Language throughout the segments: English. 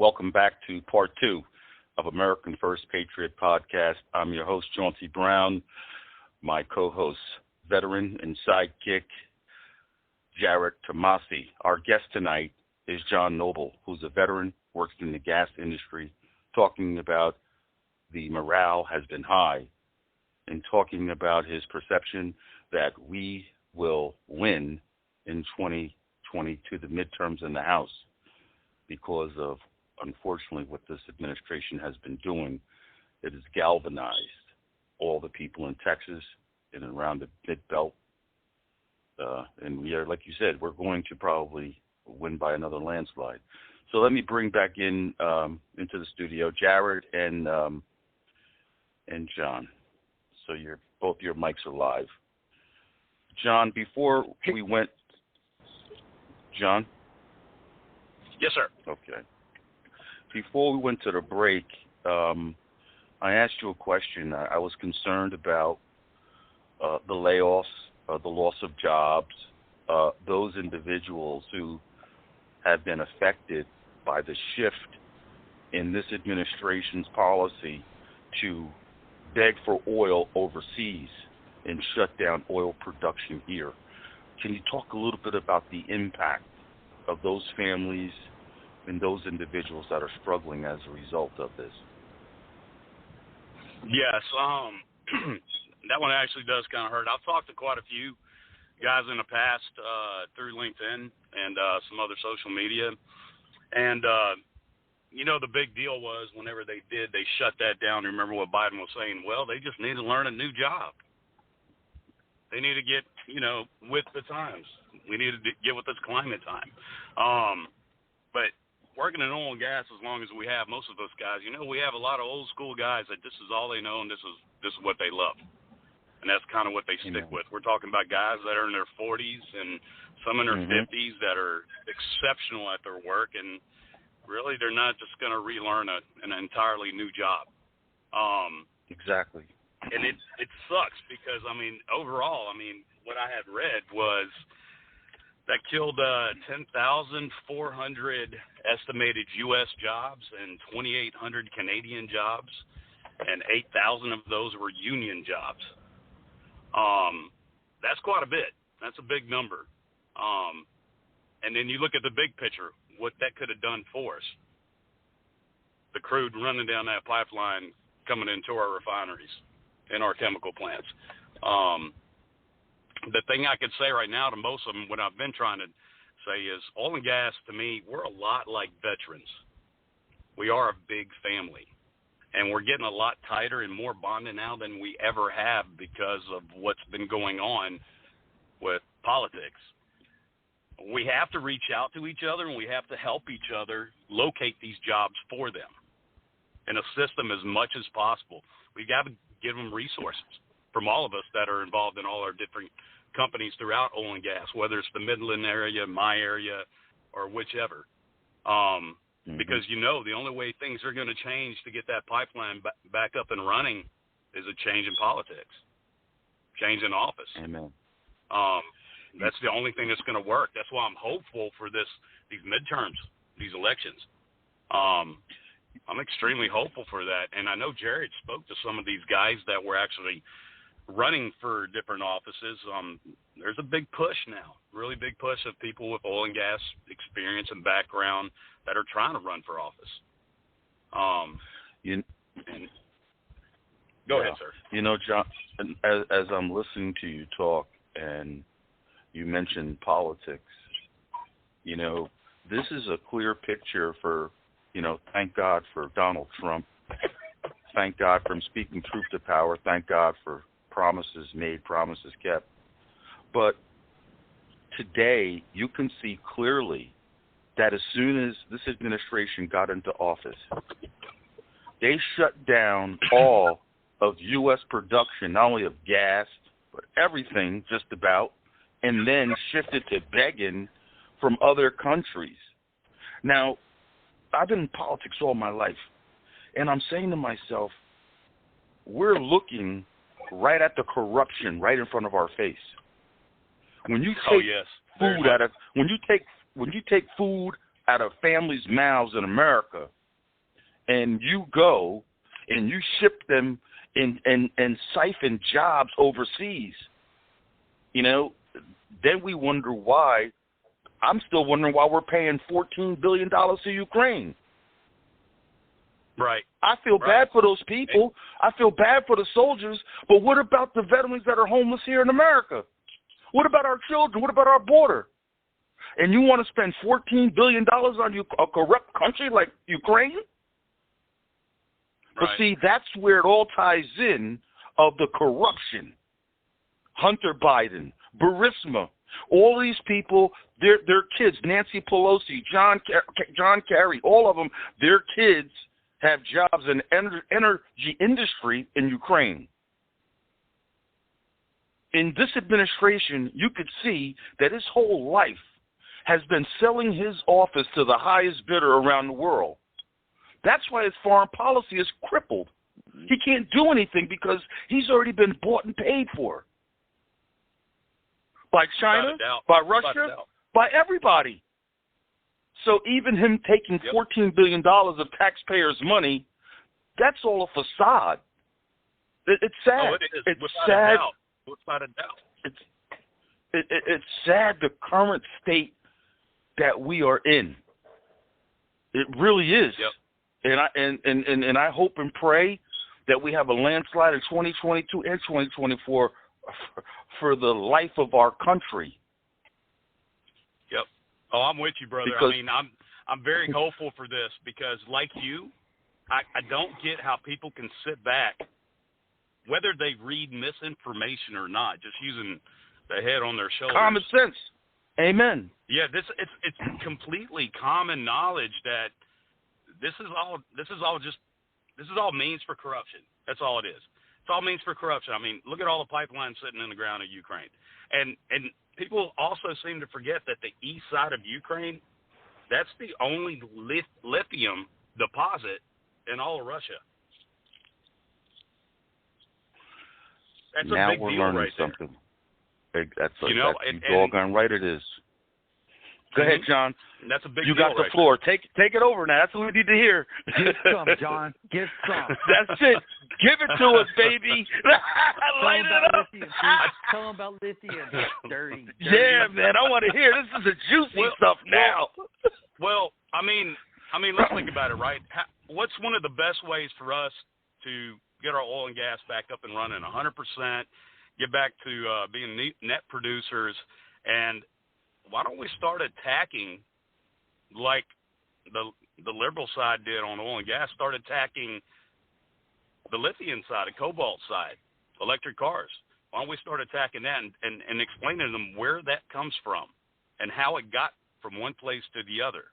Welcome back to part 2 of American FIRST Patriot Podcast. I'm your host, Chauncey Brown. My co-host, veteran and sidekick, Jarrod Tomassi. Our guest tonight is John Noble, who's a veteran, works in the gas industry, talking about the morale has been high and talking about his perception that we will win in 2022, the midterms in the House, because of, unfortunately, what this administration has been doing. It has galvanized all the people in Texas and around the Mid-Belt. And we are, like you said, we're going to probably win by another landslide. So let me bring back in into the studio Jarrod and John. So both your mics are live. John, before we went... John? Yes, sir. Okay. Before we went to the break, I asked you a question. I was concerned about the layoffs, the loss of jobs, those individuals who have been affected by the shift in this administration's policy to beg for oil overseas and shut down oil production here. Can you talk a little bit about the impact of those families and those individuals that are struggling as a result of this? Yes, that one actually does kind of hurt. I've talked to quite a few guys in the past through LinkedIn and some other social media. And, the big deal was whenever they did, they shut that down. Remember what Biden was saying? Well, they just need to learn a new job. They need to get, with the times. We need to get with this climate time. But working in oil and gas as long as we have, most of those guys, we have a lot of old school guys that this is all they know and this is what they love. And that's kind of what they stick with. We're talking about guys that are in their 40s and some in their 50s that are exceptional at their work, and really they're not just going to relearn an entirely new job. Exactly. And it sucks because, overall, what I had read was that killed 10,400 estimated U.S. jobs and 2,800 Canadian jobs, and 8,000 of those were union jobs. That's quite a bit. That's a big number. And then you look at the big picture, what that could have done for us. The crude running down that pipeline coming into our refineries and our chemical plants. The thing I could say right now to most of them, what I've been trying to say is oil and gas, to me, we're a lot like veterans. We are a big family. And we're getting a lot tighter and more bonded now than we ever have because of what's been going on with politics. We have to reach out to each other, and we have to help each other locate these jobs for them and assist them as much as possible. We got to give them resources from all of us that are involved in all our different companies throughout oil and gas, whether it's the Midland area, my area, or whichever. Because, the only way things are going to change to get that pipeline back up and running is a change in politics, change in office. Amen. That's the only thing that's going to work. That's why I'm hopeful for these midterms, these elections. I'm extremely hopeful for that. And I know Jarrod spoke to some of these guys that were actually running for different offices. There's a big push now, really big push of people with oil and gas experience and background that are trying to run for office. Go ahead, sir. John, as I'm listening to you talk and you mentioned politics, this is a clear picture for, thank God for Donald Trump. Thank God for him speaking truth to power. Thank God for promises made, promises kept. But today, you can see clearly that as soon as this administration got into office, they shut down all of U.S. production, not only of gas, but everything just about, and then shifted to begging from other countries. Now, I've been in politics all my life, and I'm saying to myself, we're looking right at the corruption right in front of our face. When you take food out out of families' mouths in America, and you go and you ship them and siphon jobs overseas, then we wonder why. I'm still wondering why we're paying $14 billion to Ukraine. Right. I feel bad for those people. I feel bad for the soldiers. But what about the veterans that are homeless here in America? What about our children? What about our border? And you want to spend $14 billion on a corrupt country like Ukraine? But see, that's where it all ties in of the corruption. Hunter Biden, Burisma, all these people, their kids, Nancy Pelosi, John Kerry, all of them, their kids have jobs in energy industry in Ukraine. In this administration, you could see that his whole life has been selling his office to the highest bidder around the world. That's why his foreign policy is crippled. He can't do anything because he's already been bought and paid for. By China, by Russia, by everybody. So even him taking $14 billion of taxpayers' money, that's all a facade. It's sad. Oh, it is. It's Without sad. A doubt. Without a doubt. It's sad the current state that we are in. It really is. Yep. And I hope and pray that we have a landslide in 2022 and 2024 for the life of our country. Yep. Oh, I'm with you, brother. Because, I'm very hopeful for this because, like you, I don't get how people can sit back, whether they read misinformation or not, just using the head on their shoulders. Common sense. Amen. Yeah, it's completely common knowledge that this is all means for corruption. That's all it is. It's all means for corruption. I mean, look at all the pipelines sitting in the ground of Ukraine. And people also seem to forget that the east side of Ukraine, that's the only lithium deposit in all of Russia. That's now a big we're deal learning right something. There. That's doggone right it is. Go ahead, John. That's a big you deal. You got the right floor. there. Take it over now. That's what we need to hear. Give some, John. Give some. That's it. Give it to us, baby. Light it up. Tell them about lithium. Dirty. Yeah, man. I want to hear. This is the juicy stuff now. Well, I mean, let's think about it, right? What's one of the best ways for us to get our oil and gas back up and running 100%, get back to being net producers, and why don't we start attacking like the liberal side did on oil and gas, start attacking the lithium side, the cobalt side, electric cars. Why don't we start attacking that and explaining to them where that comes from and how it got from one place to the other.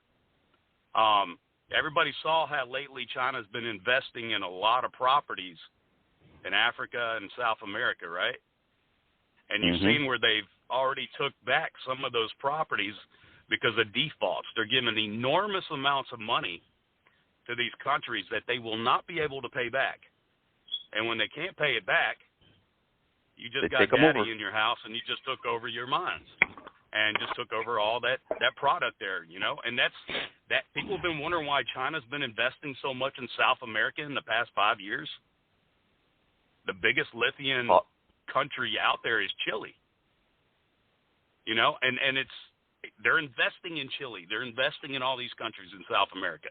Everybody saw how lately China's been investing in a lot of properties in Africa and South America, right? And you've seen where they've already took back some of those properties because of defaults. They're giving enormous amounts of money to these countries that they will not be able to pay back. And when they can't pay it back, you just got daddy in your house and you just took over your mines and just took over all that product there, And that people have been wondering why China's been investing so much in South America in the past 5 years. The biggest lithium country out there is Chile. And they're investing in Chile. They're investing in all these countries in South America.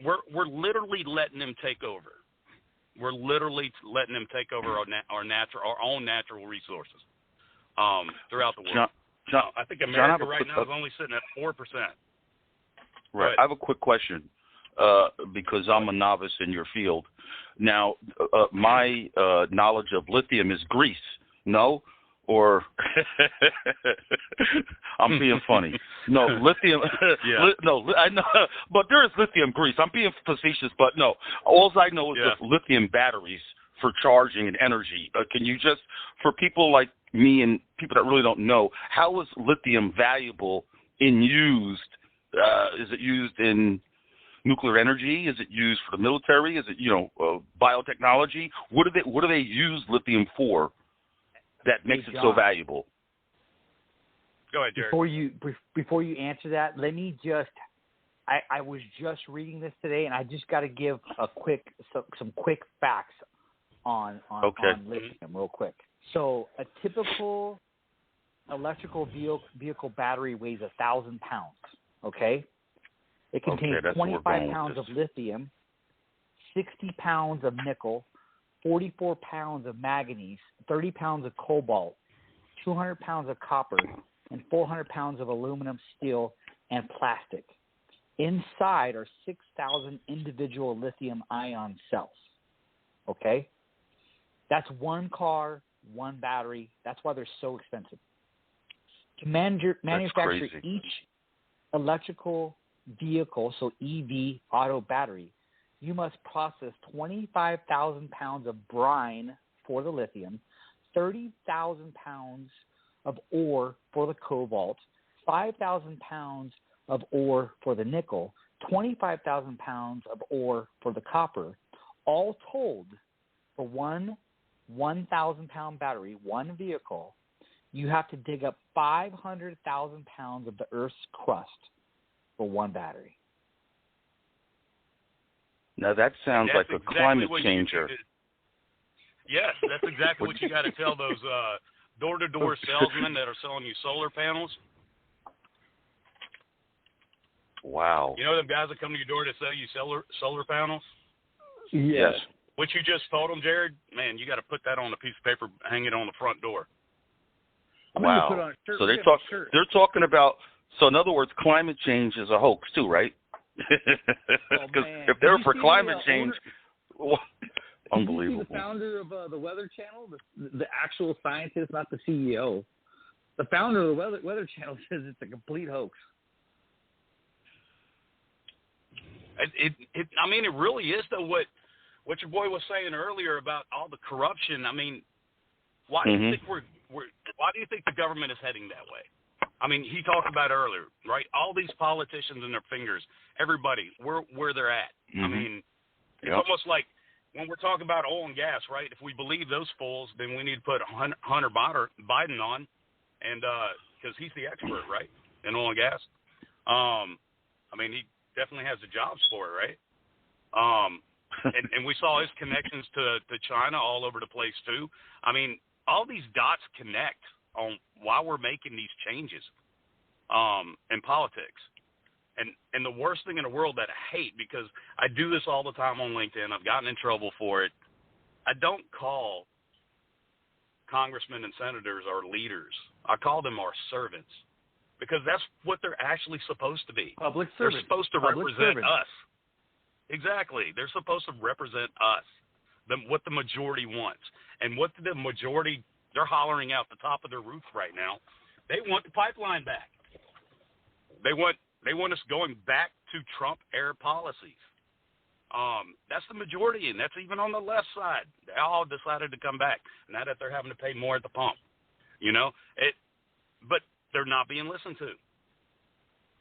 We're literally letting them take over. We're literally letting them take over our own natural resources throughout the world. John, I think America right now is only sitting at 4%. Right. I have a quick question because I'm a novice in your field. Now, my knowledge of lithium is grease. No? Or I'm being funny. No, lithium. I know, but there is lithium grease. I'm being facetious, but no. All I know is the lithium batteries for charging and energy. Can you just, for people like me and people that really don't know, how is lithium valuable in used? Is it used in nuclear energy? Is it used for the military? Is it biotechnology? What do they use lithium for? That makes it so valuable. Go ahead, Jarrod. Before you answer that, let me just. I was just reading this today, and I just got to give some quick facts on lithium real quick. So a typical electrical vehicle battery weighs 1,000 pounds. Okay, it contains 25 pounds of lithium, 60 pounds of nickel, 44 pounds of manganese, 30 pounds of cobalt, 200 pounds of copper, and 400 pounds of aluminum, steel, and plastic. Inside are 6,000 individual lithium-ion cells. Okay? That's one car, one battery. That's why they're so expensive. To manufacture each electrical vehicle, so EV auto battery, you must process 25,000 pounds of brine for the lithium, 30,000 pounds of ore for the cobalt, 5,000 pounds of ore for the nickel, 25,000 pounds of ore for the copper. All told, for one 1,000-pound battery, one vehicle, you have to dig up 500,000 pounds of the Earth's crust for one battery. Now that sounds like a climate changer. Yes, that's exactly what you got to tell those door-to-door salesmen that are selling you solar panels. Wow. You know them guys that come to your door to sell you solar panels? Yes. What you just told them, Jarrod, man, you got to put that on a piece of paper, hang it on the front door. Wow. Put on a shirt. So they're talking about, so in other words, climate change is a hoax too, right? Because if they're for climate change, unbelievable. Did you see the founder of the Weather Channel, the actual scientist, not the CEO? The founder of the Weather Channel says it's a complete hoax. I mean, it really is, though, what your boy was saying earlier about all the corruption. I mean, why do you think why do you think the government is heading that way? I mean, he talked about earlier, right? All these politicians and their fingers, everybody, where they're at. I mean, it's almost like when we're talking about oil and gas, right? If we believe those fools, then we need to put Hunter Biden on, and because he's the expert, right, in oil and gas. I mean, he definitely has the jobs for it, right? And we saw his connections to China all over the place too. I mean, all these dots connect on why we're making these changes in politics. And the worst thing in the world that I hate, because I do this all the time on LinkedIn, I've gotten in trouble for it, I don't call congressmen and senators our leaders. I call them our servants. Because that's what they're actually supposed to be. Public They're servants. supposed to represent us. Exactly. They're supposed to represent us, what the majority wants. And what the majority, they're hollering out the top of their roof right now. They want the pipeline back. They want us going back to Trump-era policies. That's the majority, and that's even on the left side. They all decided to come back, now that they're having to pay more at the pump. You know? But they're not being listened to.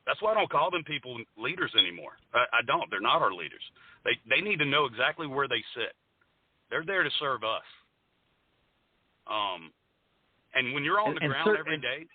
That's why I don't call them people leaders anymore. I don't. They're not our leaders. They need to know exactly where they sit. They're there to serve us. And when you're on the ground every day,